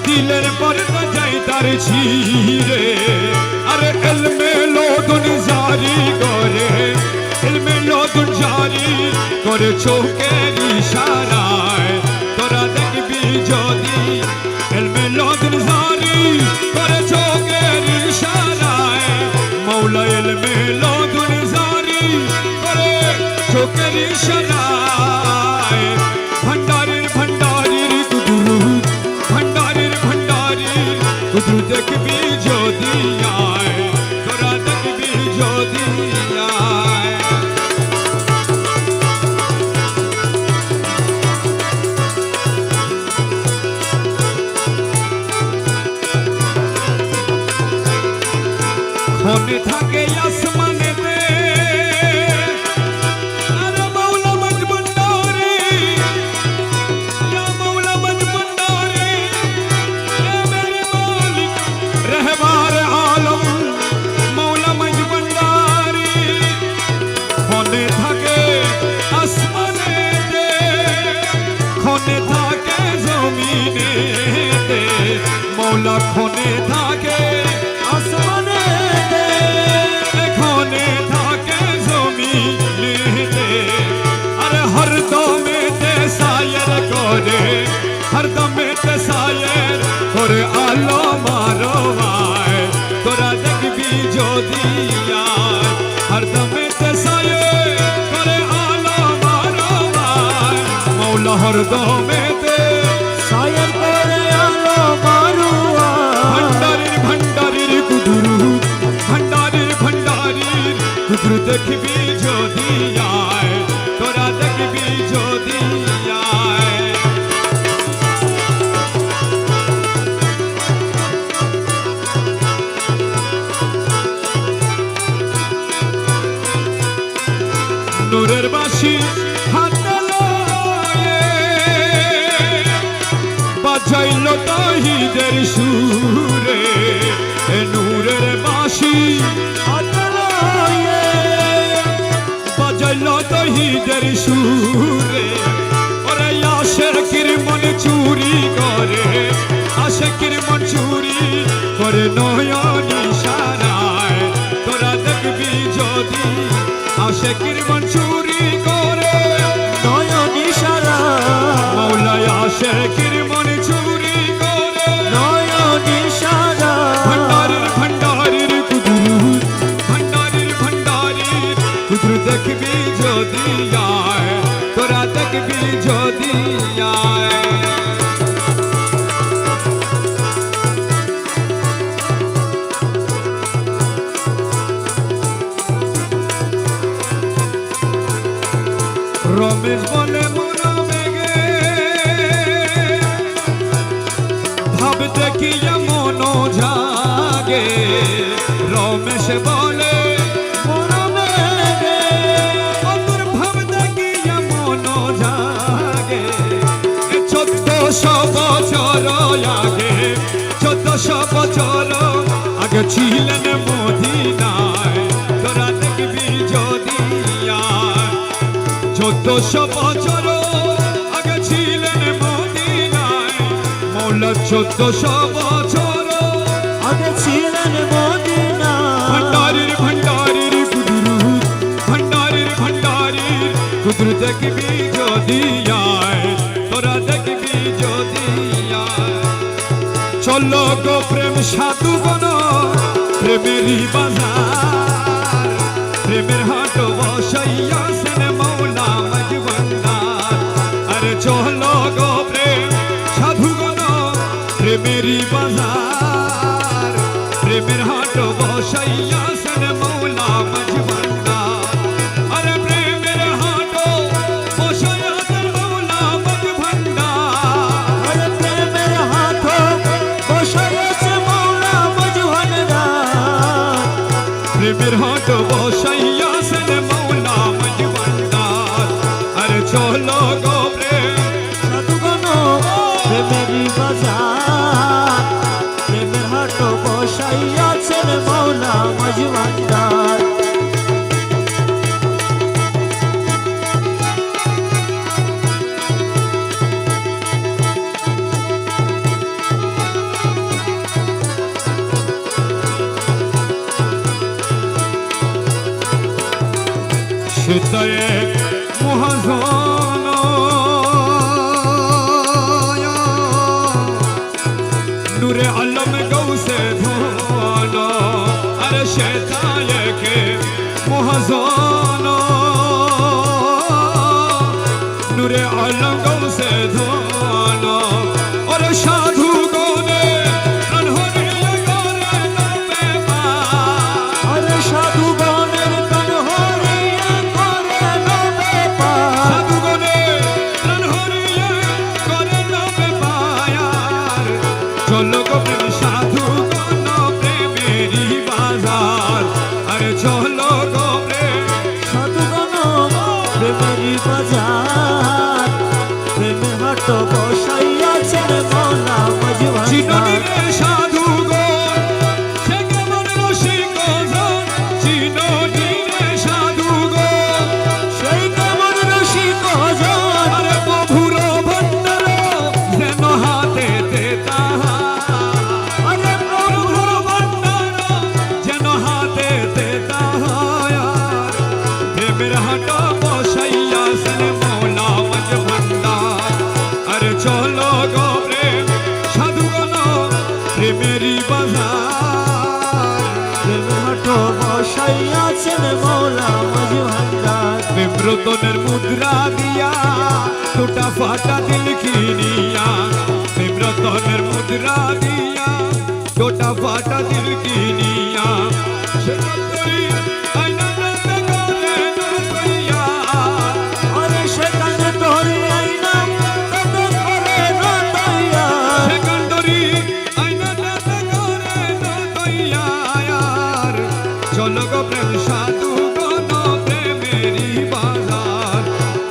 দিলের পর্দা যাই তার ছিঁড়ে আরে এলমে লোদুন জারি করে এলমে লোদুন জারি করে চোখের ইশারায় তোরা দেখবি যদি এলমে লোদুন জারি করে চোখের ইশারায় মৌলা এলমে লোদুন জারি করে চোখের ইশারায় ভণ্ডারির ভণ্ডারির গুরু ভণ্ডারির ভণ্ডারির গুরু দেখবি যদি আয় তোরা দেখবি যদি আয় ক্ষণে থাকে আসমানেতে আরে মৌলা মজ ভণ্ডারি ইয়া মৌলা মজ ভণ্ডারি এ মেরে মালিক रहबार आलम मौला मज भंडारी ক্ষণে থাকে আসমানেতে ক্ষণে থাকে জমিনেতে মৌলা ক্ষণে থাকে আসমানেতে ক্ষণে থাকে জমিনেতে আরে হরদমেতে সায়ের করে হরদমেতে সায়ের করে আলো মারোয় তোরা দেখবি যদি আয় হরদমেতে সায়ের করে আলো মারোয় মৌলা হরদমেতে সায়ের করে আলো মারোয় ভণ্ডারির ভণ্ডারির কুদুরু ভণ্ডারির ভণ্ডারির কুদুরু দেখবি যদি আয় তোরা দেখবি যদি আয় নূরের বাঁশি হাতে লয়ে বাজাইল তহিদের সুরে এ নূরের বাঁশি হাতে লয়ে বাজাইল তহিদের সুরে ওরে আশিকের মন চুরি করে আশিকের মন চুরি করে নয়ন ইশারায় তোরা দেখবি যদি আশিকের মন চুরি করে নয়ন ইশারায় মৌলা আশিকের মন চুরি করে নয়ন ইশারায় ভণ্ডারির ভণ্ডারির কুদুরু ভণ্ডারির ভণ্ডারির কুদুরু দেখবি যদি আয় তোরা দেখবি যদি আয় রমেশ বলে মোরা বেগে ভাব দেখিয়া মন জাগে রমেশ বলে মোরা বেগে তোর ভাব দেখিয়া মন জাগে 1400 বছর আগে 1400 বছর আগে ছিলেন মদিনায় তোরা দেখবি যদি আয় 1400 বছর আগে ছিলেন মদিনায় মৌলা 1400 বছর আগে ছিলেন মদিনায় ভণ্ডারির ভণ্ডারির কুদুরু ভণ্ডারির ভণ্ডারির কুদুরু দেখবি যদি আয় তোরা দেখবি যদি আয় চলো গো প্রেম সাধু গণ প্রেমেরই বাজার প্রেমের হাট বসাইয়া সেন মৌলা মজ ভণ্ডার আরে চলো গো প্রেম সাধু গণ প্রেমেরই বাজার প্রেমের হাট বসাইয়া সেন মৌলা মজ ভণ্ডার আরে প্রেমের হাট বসাইয়া সেন মৌলা মজ ভণ্ডার আরে প্রেমের হাট বসাইয়া সেন মৌলা মজ ভণ্ডার প্রেমের হাট বসাইয়া সেন মৌলা মজ ভণ্ডার আরে চলো গো প্রেম সাধু গণ প্রেমেরই বাজার প্রেমের হাট বসাইয়া সেন মৌলা মজ ভণ্ডার সেটায় মহাজন নূরে আলম গৌসে ধন আরে সেটায় কে মহাজন নূরে আলম গৌসে ধন ওরে সাধু গনে প্রাণ হরিয়া করে নামে পা আরে সাধু গণের প্রাণ হরিয়া করে নবে পা সাধু গনে প্রাণ হরিয়া করে নামে পায়ার চলো গো প্রেম সাধু গণ প্রেমেরই বাজার আরে চলো গো প্রেম সাধু গণ প্রেমেরই বাজার প্রেমের হাট বসাইয়াছেন মৌলা মজভান্ডার চিননিরে সাধু গণ সে কেমন রসিক জন চিননিরে সাধু গণ সেই কেমন রসিক জন আরে প্রভুর ভণ্ডার যেন হাতেতে তাহার আরে প্রভুর ভণ্ডার যেন হাতেতে তাহার প্রেমের হাট বসাইয়াছেন মৌলা মজ ভান্ডার আরে চলো গো প্রেম সাধু গণ প্রেমেরই বাজার প্রেমের হাট বসাইয়াছেন মৌলা মজভান্ডার প্রেম রতনের মুদ্রা দিয়া টুটা ফাটা দিল কিনিয়া প্রেম রতনের মুদ্রা দিয়া টুটা ফাটা দিল কিনিয়া সে কতরি আইনা নন্দ করে নতইয়া আরে সেখানে তোরে আইনাম তত করে রতইয়া সে কতরি আইনা নন্দ করে নতইয়া চলো গো প্রেম সাধু গণ প্রেমেরই বাজার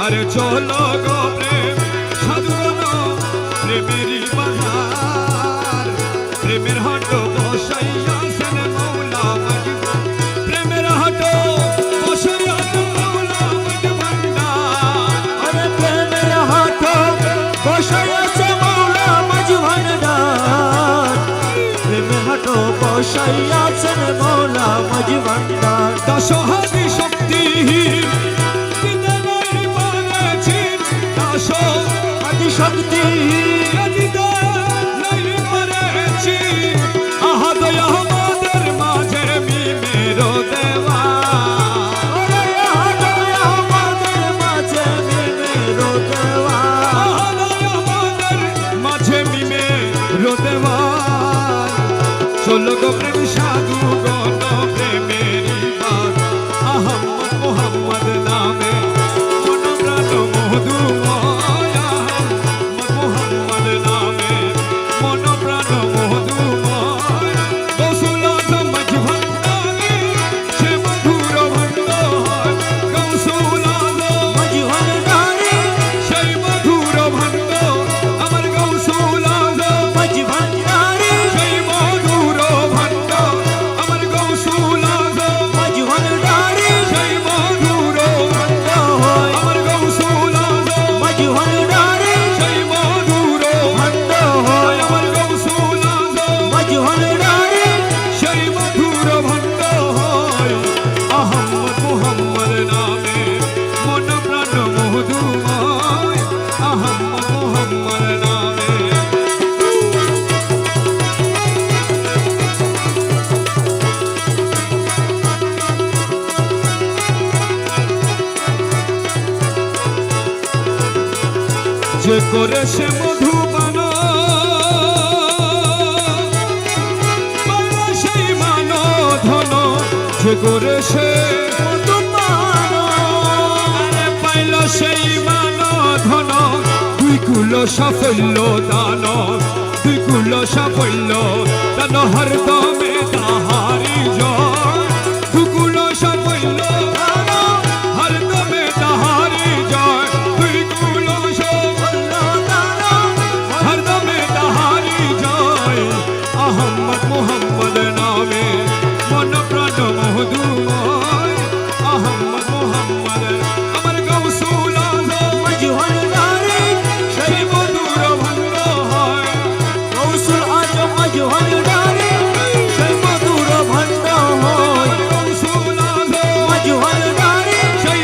আরে চলো গো প্রেম সাধু গণ প্রেমেরই বাজার প্রেমের হাট বসাইয়াছেন মৌলা মজভান্ডার প্রেমের হাট বসাইয়াছেন মৌলা মজভান্ডার আরে প্রেমের হাট বসাইয়াছে মৌলা মজভান্ডার প্রেমের হাট বসাইয়াছেন মৌলা মজভান্ডার দশহাদি শক্তি দিতে নাই পারেছি দশ আদি শক্তি দিতে নাই পারেছি আহাদয় আমাদের মাঝে মিমেরো দেওয়া আরে হাজার আমাদের মাঝে মিমেরো দেওয়া আহাদয় আমাদের মাঝে মিমেরো দেওয়া চলো গো প্রেম সাধু গণ প্রেমেরই বাত আহম্মদ মোহাম্মদ নামে মন প্রাণ মধুময় আহম্মদ মোহাম্মদ নামে মন প্রাণ মধুময় গৌসুল আজম মজভান্ডারি সে মধুর ভণ্ড হয় গৌসুল আজম মজভান্ডারি সেই মধুর ভণ্ড আমার গৌসুল আজম মজভান্ডারি সেই মধুর ভণ্ড আমার গৌসুল আজম মজভান্ডারি সেই মধুর ভণ্ড হয় আমার গৌসুল আজম মজভান্ডারি সেই মধুর ভণ্ড হয় আমার গৌসুল আজম মজভান্ডারি সেই মধুর ভণ্ড হয় আহম্মদ মোহাম্মদ নামে মন প্রাণ মধুময় আহম্মদ মোহাম্মদ নামে যে করে সে মধুপান পাইল সেই মান ধন যে করে সে মধুপান আরে পাইল সেই মান ধন দুই কুল সাফল্য দান দুই কুল সাফল্য দান হরদমে তাহারি জয় দুকুল সাফল্য দান হরদমে তাহারি জয় দুই কুল সাফল্য দান হরদমে তাহারি জয় আহম্মদ মোহাম্মদ নামে মন প্রাণ মধুময় আহম্মদ মোহাম্মদ আমার গৌসুল আজম মজভান্ডারি সেই মধুর ভণ্ড হয় গৌসুল আজম মজভান্ডারি সেই মধুর ভণ্ড হয় গৌসুল আজম মজভান্ডারি সেই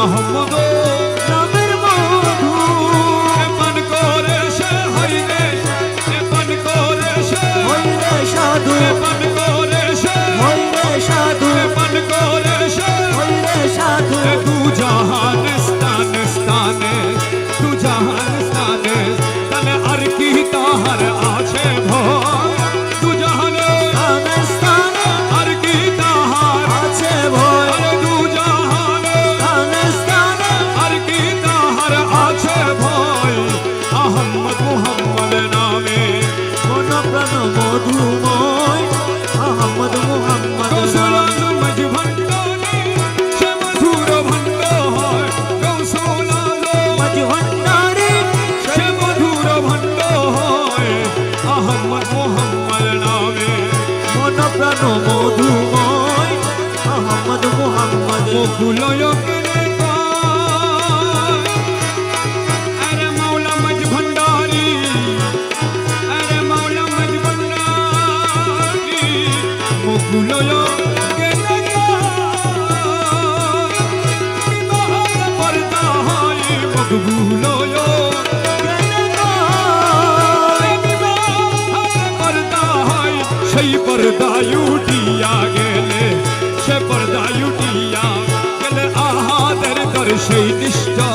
আহমদ নামের মধু এমন করে সে হইলে এমন করে সে হইলে সাধু এমন করে সে হইলে সাধু এমন করে সে হইলে সাধু तू जहान स्थान स्थाने तू जहान स्थाने तने हर की ताहर आछे भोय तू जहान স্থান हर की ताहर আছে ভয় अरे तू जहान স্থান हर की ताहर आछे भोय अहमद मुहम्मद नामे মন প্রাণ মধুময় আহমদ মুহাম্মদ गौसुल आजम मजभंडारी से मधुर भंडो है गौसुल आजम মাঝ ভান্ডারে সে মধুর ভণ্ড হয় আহমদ মোহাম্মদ নামে মন প্রাণ মধুময় আহমদ মুহাম্মদ মুকুলয় কেনে পায় আরে মৌলা মজ ভণ্ডারি আরে মৌলা মজ ভণ্ডারি মুকুলয় কেনে পায় বিবাহ পর্দা হয় মকবুলয় সেই পর্দায়ুটিয়া গেলে সে পর্দায়ুটিয়া গেলে আহাদের দর সেই নিষ্ঠা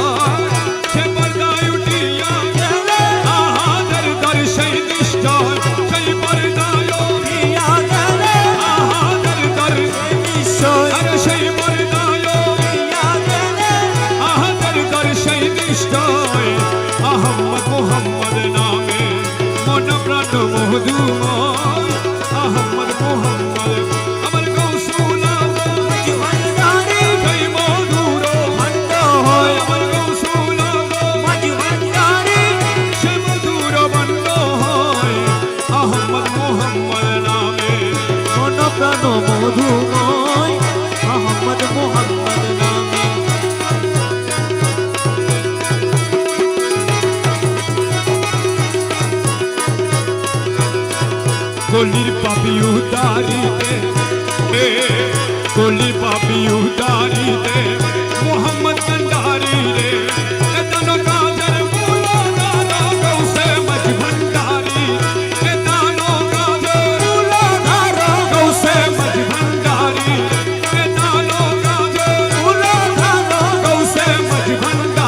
সে পর্দায়ুটিয়া গেলে আহাদের দর সেই নিষ্ঠা সেই পর্দায়ুটিয়া গেলে আহাদের দর আরে সেই পর্দায়ুটিয়া গেলে আহাদের দর সেই নিষ্ঠা আহমদ মুহাম্মদ নামে মন প্রাণ মধুময় আহমদ মুহাম্মদ আমার গৌসুল আজম ভান্ডারে সেই মধুর ভণ্ড হয় আমার গৌসুল আজম মাঝ ভান্ডারে সে মধুর বন্ড হয় আহমদ মুহাম্মদ নামে মন প্রাণ মধুময় আহমদ মুহাম্মদ নামে গলির পাপি উদারিতে